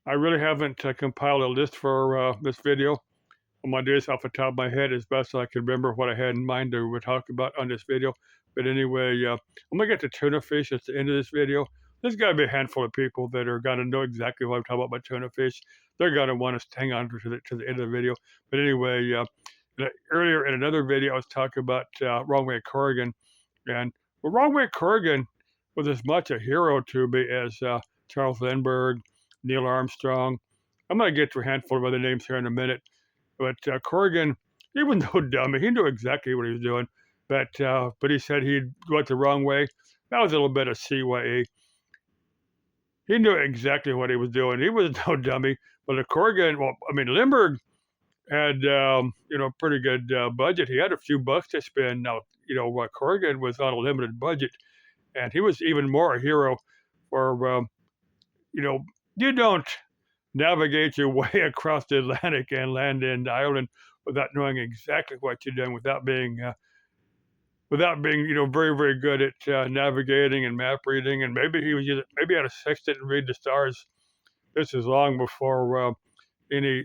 I really haven't compiled a list for this video. I'm gonna do this off the top of my head as best I can remember what I had in mind to talk about on this video. But anyway, I'm gonna get to tuna fish at the end of this video. There's got to be a handful of people that are gonna know exactly what I'm talking about tuna fish. They're gonna want us to hang on to the end of the video. But anyway, earlier in another video, I was talking about Wrong Way Corrigan, and well, Wrong Way Corrigan was as much a hero to me as Charles Lindbergh, Neil Armstrong. I'm gonna get to a handful of other names here in a minute. But Corrigan, he was no dummy. He knew exactly what he was doing. But he said he'd go it the wrong way. That was a little bit of CYA. He knew exactly what he was doing. He was no dummy. But Corrigan, well, I mean, Lindbergh had pretty good budget. He had a few bucks to spend. Now, Corrigan was on a limited budget, and he was even more a hero for you know, you don't navigate your way across the Atlantic and land in Ireland without knowing exactly what you're doing, without being very very good at navigating and map reading. And maybe he had a sextant and read the stars. This is long before any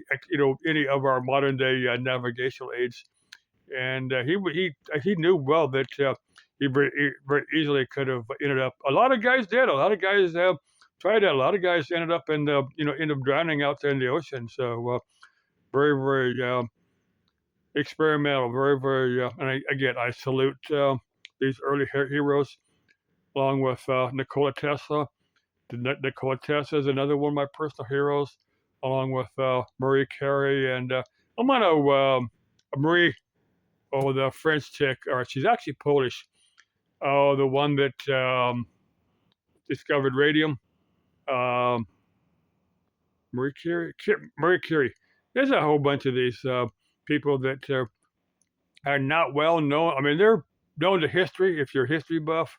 of our modern day navigational aids. And he knew well that he very easily could have ended up. A lot of guys did. A lot of guys tried that. A lot of guys ended up end up drowning out there in the ocean. So very very experimental. Very very. Again, I salute these early heroes, along with Nikola Tesla. Nikola Tesla is another one of my personal heroes, along with Marie Curie and I'm gonna Marie. Oh, the French chick, or she's actually Polish. Oh, the one that discovered radium. Um, Marie Curie. Marie Curie. There's a whole bunch of these people that are not well known. I mean, they're known to history if you're a history buff.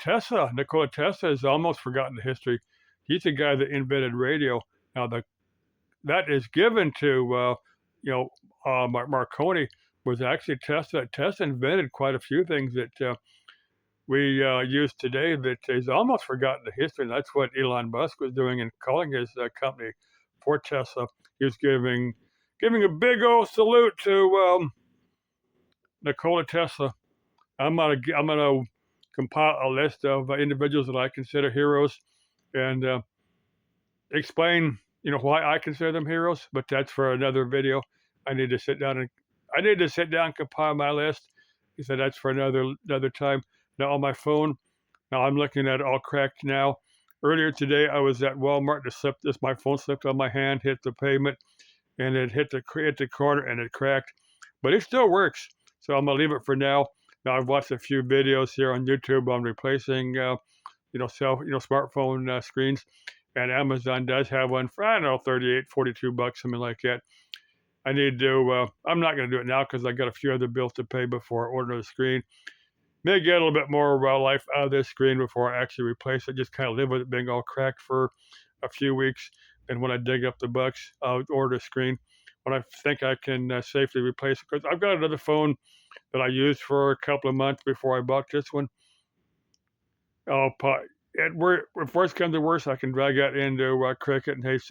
Tesla, Nikola Tesla, is almost forgotten the history. He's the guy that invented radio. Now, that is given to Marconi was actually Tesla. Tesla invented quite a few things that we use today that is almost forgotten the history. And that's what Elon Musk was doing in calling his company for Tesla. He was giving a big old salute to Nikola Tesla. I'm gonna compile a list of individuals that I consider heroes and explain why I consider them heroes. But that's for another video. I need to sit down and compile my list. He said that's for another time. Now on my phone, now I'm looking at it all cracked now. Earlier today, I was at Walmart. My phone slipped on my hand, hit the pavement, and it hit the corner and it cracked. But it still works, so I'm gonna leave it for now. Now I've watched a few videos here on YouTube on replacing, smartphone screens, and Amazon does have one for, I don't know, 38, 42 bucks, something like that. I need to, I'm not going to do it now because I got a few other bills to pay before I order the screen. May get a little bit more life out of this screen before I actually replace it. Just kind of live with it being all cracked for a few weeks. And when I dig up the bucks, I'll order a screen when I think I can safely replace it. Because I've got another phone that I used for a couple of months before I bought this one. If worst comes to worst, I can drag that into Cricket and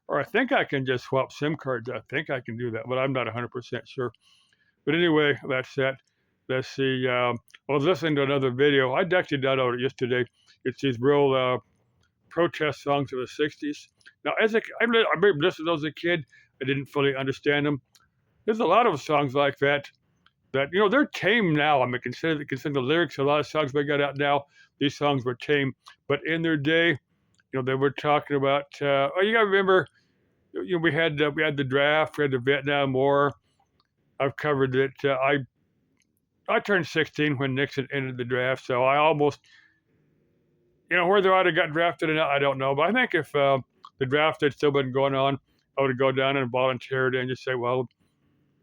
or I think I can just swap SIM cards. I think I can do that, but I'm not 100% sure. But anyway, that's that. Let's see. I was listening to another video. I actually downloaded it yesterday. It's these real protest songs of the 60s. Now, I listened to those as a kid. I didn't fully understand them. There's a lot of songs like that they're tame now. I mean, consider the lyrics. A lot of songs we got out now, these songs were tame. But in their day, they were talking about. You got to remember, we had the draft, we had the Vietnam War. I've covered it. I turned 16 when Nixon entered the draft, so I almost, whether I'd have got drafted or not, I don't know. But I think if the draft had still been going on, I would have gone down and volunteered and just say, well,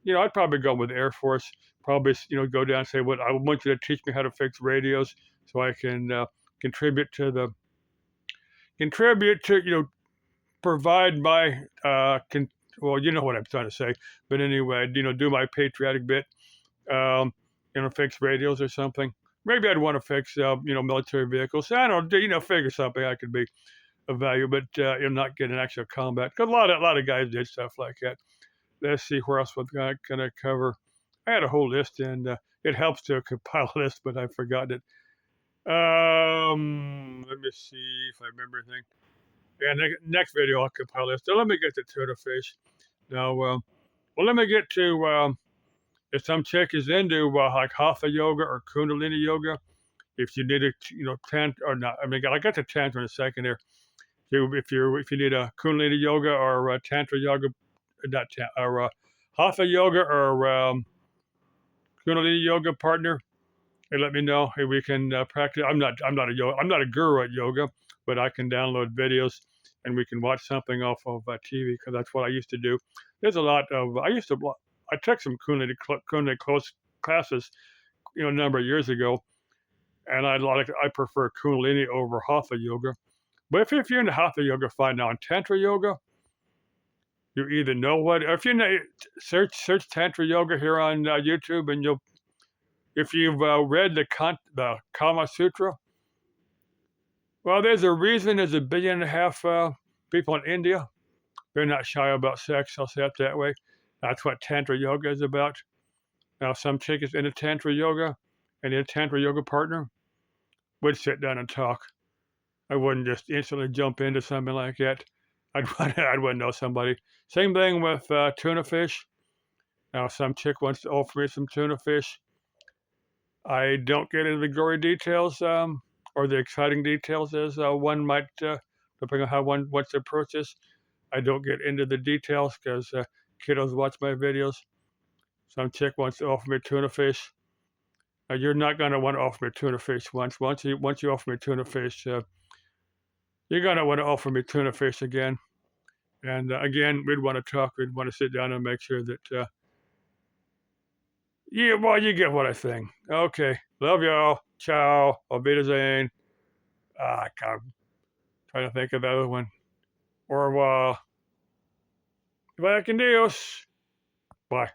I'd probably go with the Air Force. Probably, go down and say, "What I want you to teach me how to fix radios, so I can contribute to provide my well, you know what I'm trying to say. But anyway, do my patriotic bit, fix radios or something. Maybe I'd want to fix, military vehicles. I don't know, figure something I could be. value, but you'll not get an actual combat. 'Cause a lot of guys did stuff like that. Let's see where else was gonna cover. I had a whole list, and it helps to compile a list, but I've forgotten it. Let me see if I remember anything. Yeah, next video I'll compile a list. So let me get to tuna fish. Now, well, let me get to if some chick is into like hatha yoga or kundalini yoga. If you need a, or not, I mean, I got the tantra in a second here. If you need a kundalini yoga or tantra yoga, not or hatha yoga or kundalini yoga partner, hey, let me know. Hey, we can practice. I'm not a guru at yoga, but I can download videos and we can watch something off of TV because that's what I used to do. There's a lot of I took some kundalini close classes, a number of years ago, and I prefer kundalini over hatha yoga. But if you're into hatha yoga, fine. Now in tantra yoga, you either know what. If you know, search tantra yoga here on YouTube, and if you've read the Kama Sutra, well, there's a reason there's 1.5 billion people in India. They're not shy about sex. I'll say it that way. That's what tantra yoga is about. Now, some chick is into tantra yoga, and a tantra yoga partner would sit down and talk. I wouldn't just instantly jump into something like that. I'd want to know somebody. Same thing with tuna fish. Now, some chick wants to offer me some tuna fish. I don't get into the gory details or the exciting details as one might, depending on how one wants to approach this. I don't get into the details because kiddos watch my videos. Some chick wants to offer me tuna fish. You're not going to want to offer me tuna fish once. Once you offer me tuna fish, you're going to want to offer me tuna fish again. And again, we'd want to talk. We'd want to sit down and make sure that, well, you get what I think. Okay. Love y'all. Ciao. Auf Wiedersehen. I can't trying to think of the other one. Or, Vaya con Dios. Bye.